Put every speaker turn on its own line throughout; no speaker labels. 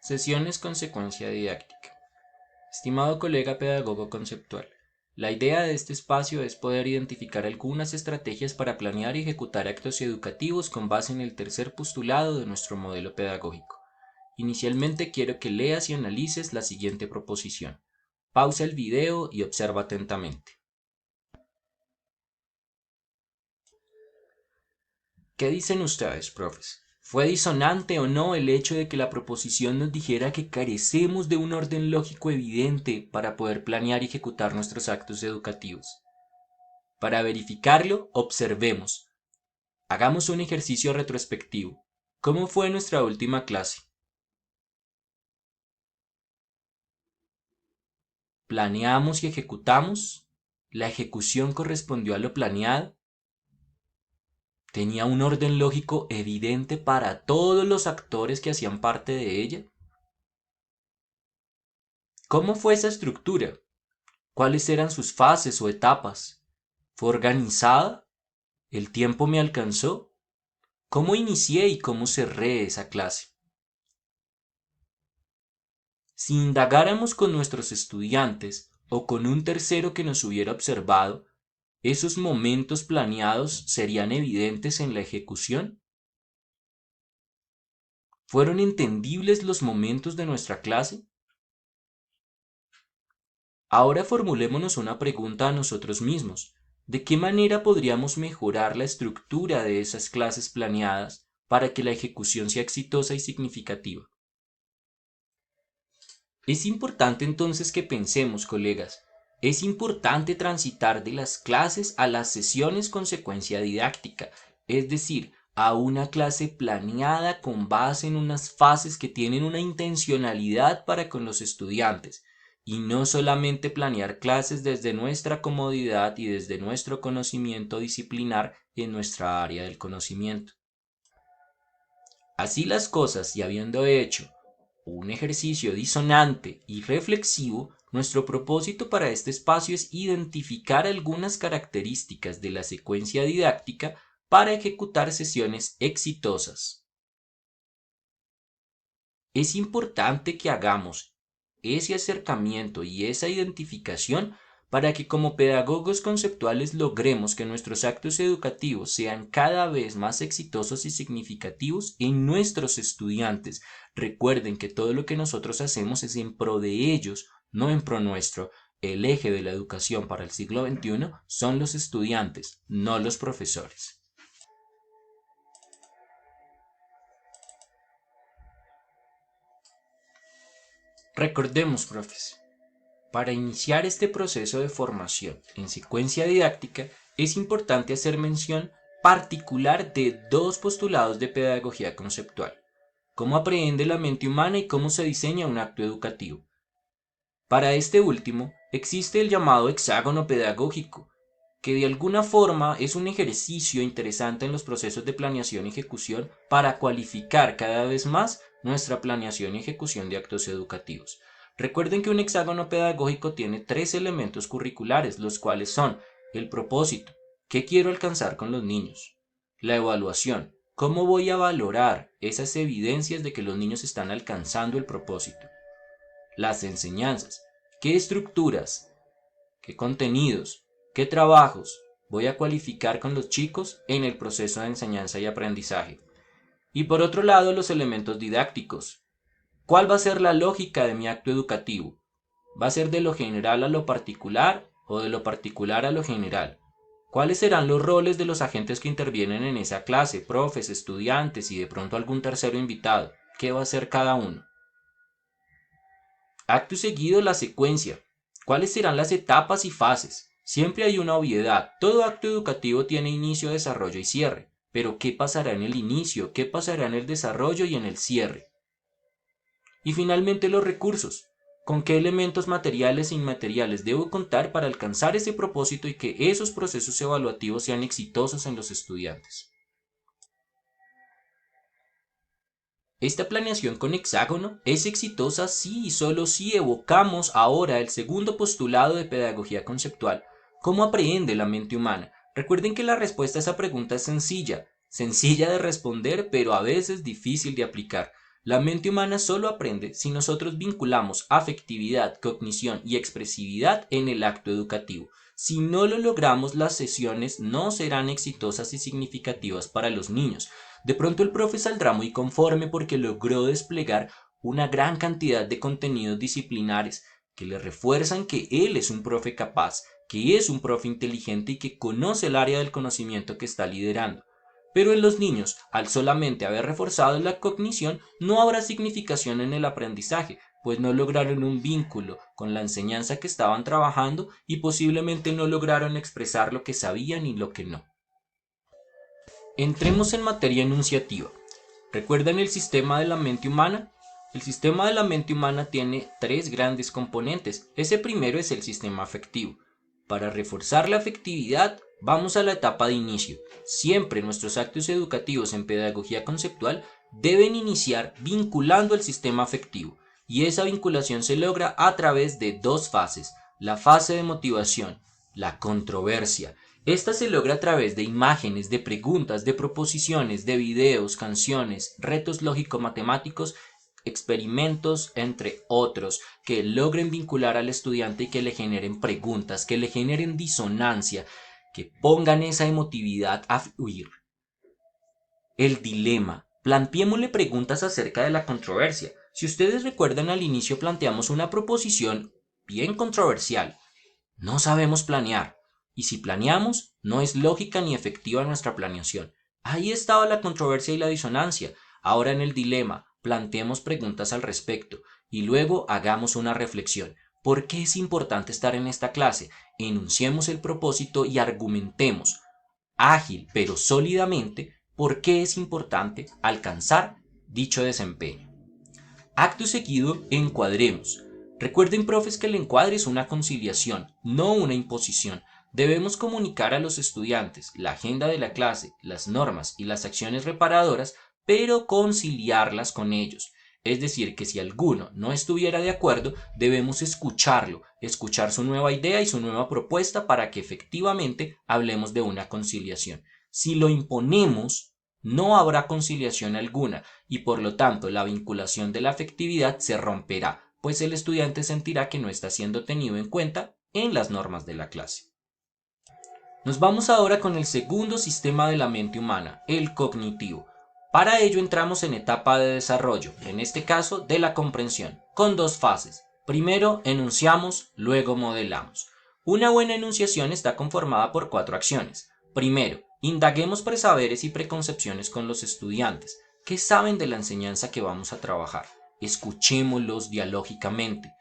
Sesiones con secuencia didáctica. Estimado colega pedagogo conceptual, la idea de este espacio es poder identificar algunas estrategias para planear y ejecutar actos educativos con base en el tercer postulado de nuestro modelo pedagógico. Inicialmente quiero que leas y analices la siguiente proposición. Pausa el video y observa atentamente. ¿Qué dicen ustedes, profes? ¿Fue disonante o no el hecho de que la proposición nos dijera que carecemos de un orden lógico evidente para poder planear y ejecutar nuestros actos educativos? Para verificarlo, observemos. Hagamos un ejercicio retrospectivo. ¿Cómo fue nuestra última clase? ¿Planeamos y ejecutamos? ¿La ejecución correspondió a lo planeado? ¿Tenía un orden lógico evidente para todos los actores que hacían parte de ella? ¿Cómo fue esa estructura? ¿Cuáles eran sus fases o etapas? ¿Fue organizada? ¿El tiempo me alcanzó? ¿Cómo inicié y cómo cerré esa clase? Si indagáramos con nuestros estudiantes o con un tercero que nos hubiera observado, ¿esos momentos planeados serían evidentes en la ejecución? ¿Fueron entendibles los momentos de nuestra clase? Ahora formulémonos una pregunta a nosotros mismos. ¿De qué manera podríamos mejorar la estructura de esas clases planeadas para que la ejecución sea exitosa y significativa? Es importante entonces que pensemos, colegas, es importante transitar de las clases a las sesiones con secuencia didáctica, es decir, a una clase planeada con base en unas fases que tienen una intencionalidad para con los estudiantes, y no solamente planear clases desde nuestra comodidad y desde nuestro conocimiento disciplinar en nuestra área del conocimiento. Así las cosas, y habiendo hecho un ejercicio disonante y reflexivo, nuestro propósito para este espacio es identificar algunas características de la secuencia didáctica para ejecutar sesiones exitosas. Es importante que hagamos ese acercamiento y esa identificación para que como pedagogos conceptuales logremos que nuestros actos educativos sean cada vez más exitosos y significativos en nuestros estudiantes. Recuerden que todo lo que nosotros hacemos es en pro de ellos, no en pro nuestro. El eje de la educación para el siglo XXI son los estudiantes, no los profesores. Recordemos, profes, para iniciar este proceso de formación en secuencia didáctica es importante hacer mención particular de dos postulados de pedagogía conceptual: cómo aprehende la mente humana y cómo se diseña un acto educativo. Para este último existe el llamado hexágono pedagógico, que de alguna forma es un ejercicio interesante en los procesos de planeación y ejecución para cualificar cada vez más nuestra planeación y ejecución de actos educativos. Recuerden que un hexágono pedagógico tiene tres elementos curriculares, los cuales son el propósito, ¿qué quiero alcanzar con los niños? La evaluación, ¿cómo voy a valorar esas evidencias de que los niños están alcanzando el propósito? Las enseñanzas, ¿qué estructuras, qué contenidos, qué trabajos voy a cualificar con los chicos en el proceso de enseñanza y aprendizaje? Y por otro lado, los elementos didácticos. ¿Cuál va a ser la lógica de mi acto educativo? ¿Va a ser de lo general a lo particular o de lo particular a lo general? ¿Cuáles serán los roles de los agentes que intervienen en esa clase, profes, estudiantes y de pronto algún tercero invitado? ¿Qué va a hacer cada uno? Acto seguido, la secuencia. ¿Cuáles serán las etapas y fases? Siempre hay una obviedad. Todo acto educativo tiene inicio, desarrollo y cierre. Pero ¿qué pasará en el inicio? ¿Qué pasará en el desarrollo y en el cierre? Y finalmente los recursos. ¿Con qué elementos materiales e inmateriales debo contar para alcanzar ese propósito y que esos procesos evaluativos sean exitosos en los estudiantes? Esta planeación con hexágono es exitosa si y solo si evocamos ahora el segundo postulado de pedagogía conceptual: ¿cómo aprehende la mente humana? Recuerden que la respuesta a esa pregunta es sencilla de responder, pero a veces difícil de aplicar. La mente humana solo aprende si nosotros vinculamos afectividad, cognición y expresividad en el acto educativo. Si no lo logramos, las sesiones no serán exitosas y significativas para los niños. De pronto el profe saldrá muy conforme porque logró desplegar una gran cantidad de contenidos disciplinares que le refuerzan que él es un profe capaz, que es un profe inteligente y que conoce el área del conocimiento que está liderando. Pero en los niños, al solamente haber reforzado la cognición, no habrá significación en el aprendizaje, pues no lograron un vínculo con la enseñanza que estaban trabajando y posiblemente no lograron expresar lo que sabían y lo que no. Entremos en materia enunciativa. ¿Recuerdan el sistema de la mente humana? El sistema de la mente humana tiene tres grandes componentes. Ese primero es el sistema afectivo. Para reforzar la afectividad, vamos a la etapa de inicio. Siempre nuestros actos educativos en pedagogía conceptual deben iniciar vinculando el sistema afectivo, y esa vinculación se logra a través de dos fases: la fase de motivación, la controversia. Esta se logra a través de imágenes, de preguntas, de proposiciones, de videos, canciones, retos lógico-matemáticos, experimentos, entre otros, que logren vincular al estudiante y que le generen preguntas, que le generen disonancia, que pongan esa emotividad a fluir. El dilema. Planteémosle preguntas acerca de la controversia. Si ustedes recuerdan, al inicio planteamos una proposición bien controversial. No sabemos planear. Y si planeamos, no es lógica ni efectiva nuestra planeación. Ahí estaba la controversia y la disonancia. Ahora en el dilema, planteemos preguntas al respecto y luego hagamos una reflexión. ¿Por qué es importante estar en esta clase? Enunciemos el propósito y argumentemos, ágil pero sólidamente, por qué es importante alcanzar dicho desempeño. Acto seguido, encuadremos. Recuerden, profes, que el encuadre es una conciliación, no una imposición. Debemos comunicar a los estudiantes la agenda de la clase, las normas y las acciones reparadoras, pero conciliarlas con ellos. Es decir, que si alguno no estuviera de acuerdo, debemos escucharlo, escuchar su nueva idea y su nueva propuesta para que efectivamente hablemos de una conciliación. Si lo imponemos, no habrá conciliación alguna y por lo tanto la vinculación de la afectividad se romperá, pues el estudiante sentirá que no está siendo tenido en cuenta en las normas de la clase. Nos vamos ahora con el segundo sistema de la mente humana, el cognitivo. Para ello entramos en etapa de desarrollo, en este caso de la comprensión, con dos fases. Primero enunciamos, luego modelamos. Una buena enunciación está conformada por cuatro acciones. Primero, indaguemos presaberes y preconcepciones con los estudiantes. ¿Qué saben de la enseñanza que vamos a trabajar? Escuchémoslos dialógicamente.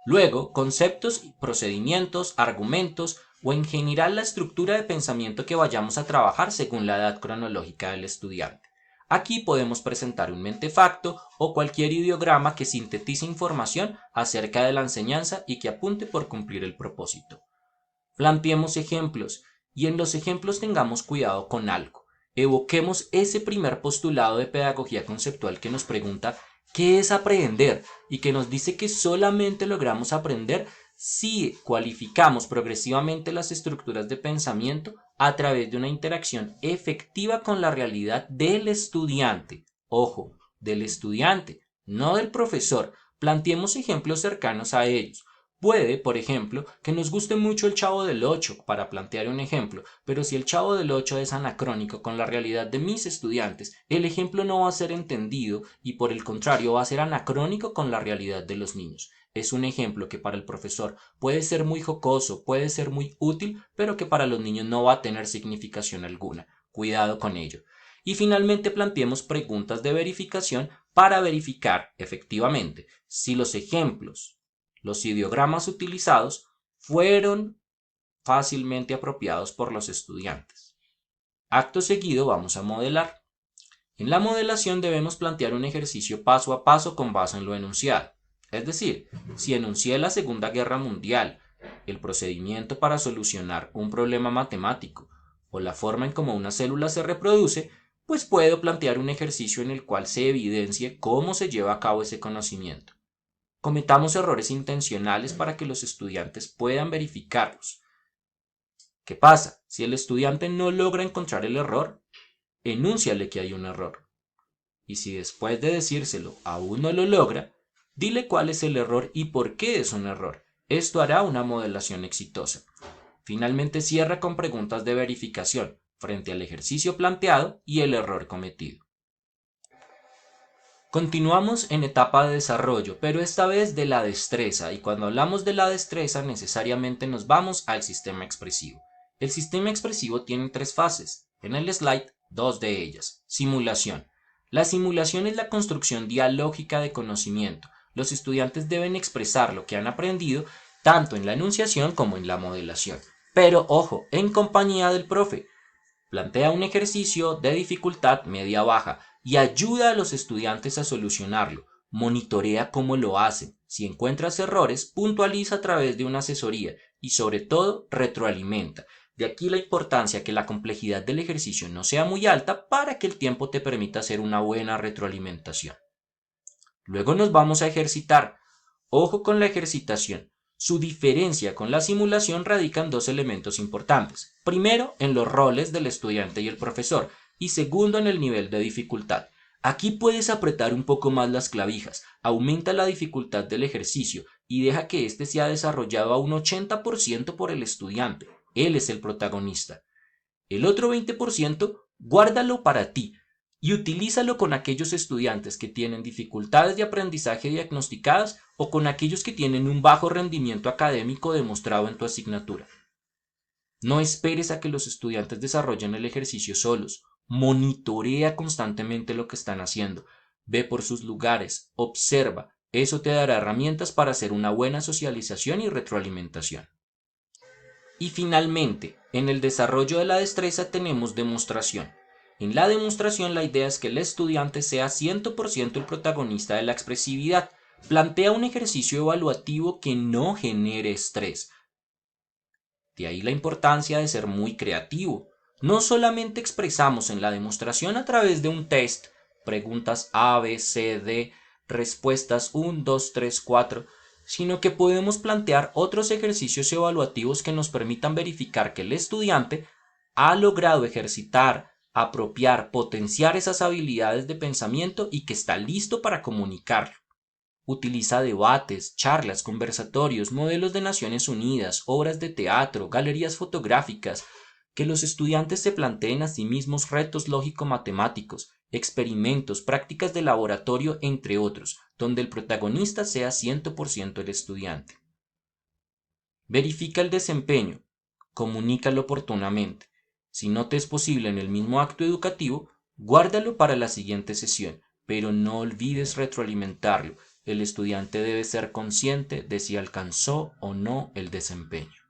Luego, conceptos, procedimientos, argumentos o en general la estructura de pensamiento que vayamos a trabajar según la edad cronológica del estudiante. Aquí podemos presentar un mentefacto o cualquier ideograma que sintetice información acerca de la enseñanza y que apunte por cumplir el propósito. Planteemos ejemplos y en los ejemplos tengamos cuidado con algo. Evoquemos ese primer postulado de pedagogía conceptual que nos pregunta ¿qué es aprender? Y que nos dice que solamente logramos aprender si cualificamos progresivamente las estructuras de pensamiento a través de una interacción efectiva con la realidad del estudiante. Ojo, del estudiante, no del profesor. Planteemos ejemplos cercanos a ellos. Puede, por ejemplo, que nos guste mucho el Chavo del Ocho, para plantear un ejemplo, pero si el Chavo del Ocho es anacrónico con la realidad de mis estudiantes, el ejemplo no va a ser entendido y por el contrario va a ser anacrónico con la realidad de los niños. Es un ejemplo que para el profesor puede ser muy jocoso, puede ser muy útil, pero que para los niños no va a tener significación alguna. Cuidado con ello. Y finalmente planteemos preguntas de verificación para verificar efectivamente si los ejemplos, los ideogramas utilizados fueron fácilmente apropiados por los estudiantes. Acto seguido vamos a modelar. En la modelación debemos plantear un ejercicio paso a paso con base en lo enunciado. Es decir, si enuncié la Segunda Guerra Mundial, el procedimiento para solucionar un problema matemático o la forma en cómo una célula se reproduce, pues puedo plantear un ejercicio en el cual se evidencie cómo se lleva a cabo ese conocimiento. Cometamos errores intencionales para que los estudiantes puedan verificarlos. ¿Qué pasa? Si el estudiante no logra encontrar el error, enúnciale que hay un error. Y si después de decírselo aún no lo logra, dile cuál es el error y por qué es un error. Esto hará una modelación exitosa. Finalmente cierra con preguntas de verificación frente al ejercicio planteado y el error cometido. Continuamos en etapa de desarrollo, pero esta vez de la destreza, y cuando hablamos de la destreza necesariamente nos vamos al sistema expresivo. El sistema expresivo tiene tres fases, en el slide dos de ellas. Simulación. La simulación es la construcción dialógica de conocimiento. Los estudiantes deben expresar lo que han aprendido tanto en la enunciación como en la modelación. Pero ojo, en compañía del profe. Plantea un ejercicio de dificultad media-baja y ayuda a los estudiantes a solucionarlo. Monitorea cómo lo hacen. Si encuentras errores, puntualiza a través de una asesoría y sobre todo retroalimenta. De aquí la importancia que la complejidad del ejercicio no sea muy alta para que el tiempo te permita hacer una buena retroalimentación. Luego nos vamos a ejercitar. Ojo con la ejercitación. Su diferencia con la simulación radica en dos elementos importantes. Primero, en los roles del estudiante y el profesor, y segundo, en el nivel de dificultad. Aquí puedes apretar un poco más las clavijas, aumenta la dificultad del ejercicio y deja que éste sea desarrollado a un 80% por el estudiante. Él es el protagonista. El otro 20% guárdalo para ti y utilízalo con aquellos estudiantes que tienen dificultades de aprendizaje diagnosticadas o con aquellos que tienen un bajo rendimiento académico demostrado en tu asignatura. No esperes a que los estudiantes desarrollen el ejercicio solos. Monitorea constantemente lo que están haciendo. Ve por sus lugares, observa. Eso te dará herramientas para hacer una buena socialización y retroalimentación. Y finalmente, en el desarrollo de la destreza tenemos demostración. En la demostración la idea es que el estudiante sea 100% el protagonista de la expresividad. Plantea un ejercicio evaluativo que no genere estrés. De ahí la importancia de ser muy creativo. No solamente expresamos en la demostración a través de un test, preguntas A, B, C, D, respuestas 1, 2, 3, 4, sino que podemos plantear otros ejercicios evaluativos que nos permitan verificar que el estudiante ha logrado ejercitar, apropiar, potenciar esas habilidades de pensamiento y que está listo para comunicarlo. Utiliza debates, charlas, conversatorios, modelos de Naciones Unidas, obras de teatro, galerías fotográficas, que los estudiantes se planteen a sí mismos retos lógico-matemáticos, experimentos, prácticas de laboratorio, entre otros, donde el protagonista sea 100% el estudiante. Verifica el desempeño, comunícalo oportunamente. Si no te es posible en el mismo acto educativo, guárdalo para la siguiente sesión, pero no olvides retroalimentarlo. El estudiante debe ser consciente de si alcanzó o no el desempeño.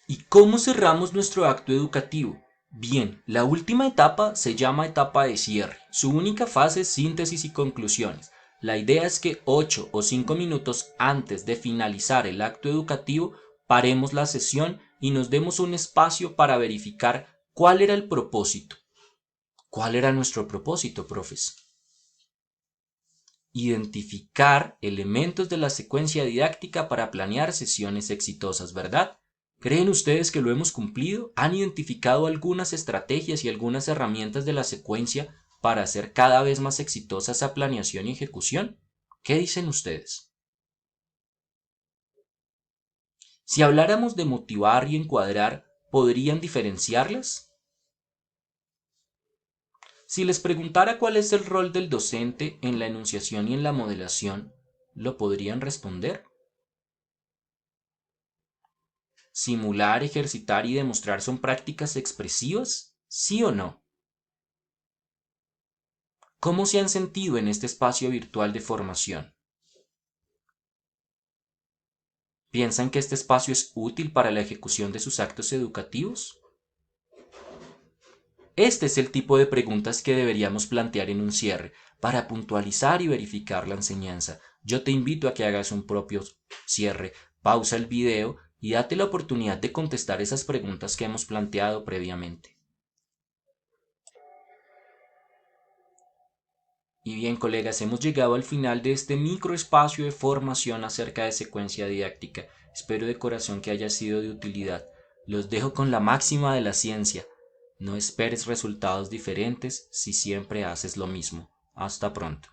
¿Y cómo cerramos nuestro acto educativo? Bien, la última etapa se llama etapa de cierre. Su única fase es síntesis y conclusiones. La idea es que 8 o 5 minutos antes de finalizar el acto educativo paremos la sesión y nos demos un espacio para verificar cuál era el propósito. ¿Cuál era nuestro propósito, profes? Identificar elementos de la secuencia didáctica para planear sesiones exitosas, ¿verdad? ¿Creen ustedes que lo hemos cumplido? ¿Han identificado algunas estrategias y algunas herramientas de la secuencia para hacer cada vez más exitosa esa planeación y ejecución? ¿Qué dicen ustedes? Si habláramos de motivar y encuadrar, ¿podrían diferenciarlas? Si les preguntara cuál es el rol del docente en la enunciación y en la modelación, ¿lo podrían responder? ¿Simular, ejercitar y demostrar son prácticas expresivas? ¿Sí o no? ¿Cómo se han sentido en este espacio virtual de formación? ¿Piensan que este espacio es útil para la ejecución de sus actos educativos? Este es el tipo de preguntas que deberíamos plantear en un cierre para puntualizar y verificar la enseñanza. Yo te invito a que hagas un propio cierre, pausa el video y date la oportunidad de contestar esas preguntas que hemos planteado previamente. Y bien, colegas, hemos llegado al final de este microespacio de formación acerca de secuencia didáctica. Espero de corazón que haya sido de utilidad. Los dejo con la máxima de la ciencia. No esperes resultados diferentes si siempre haces lo mismo. Hasta pronto.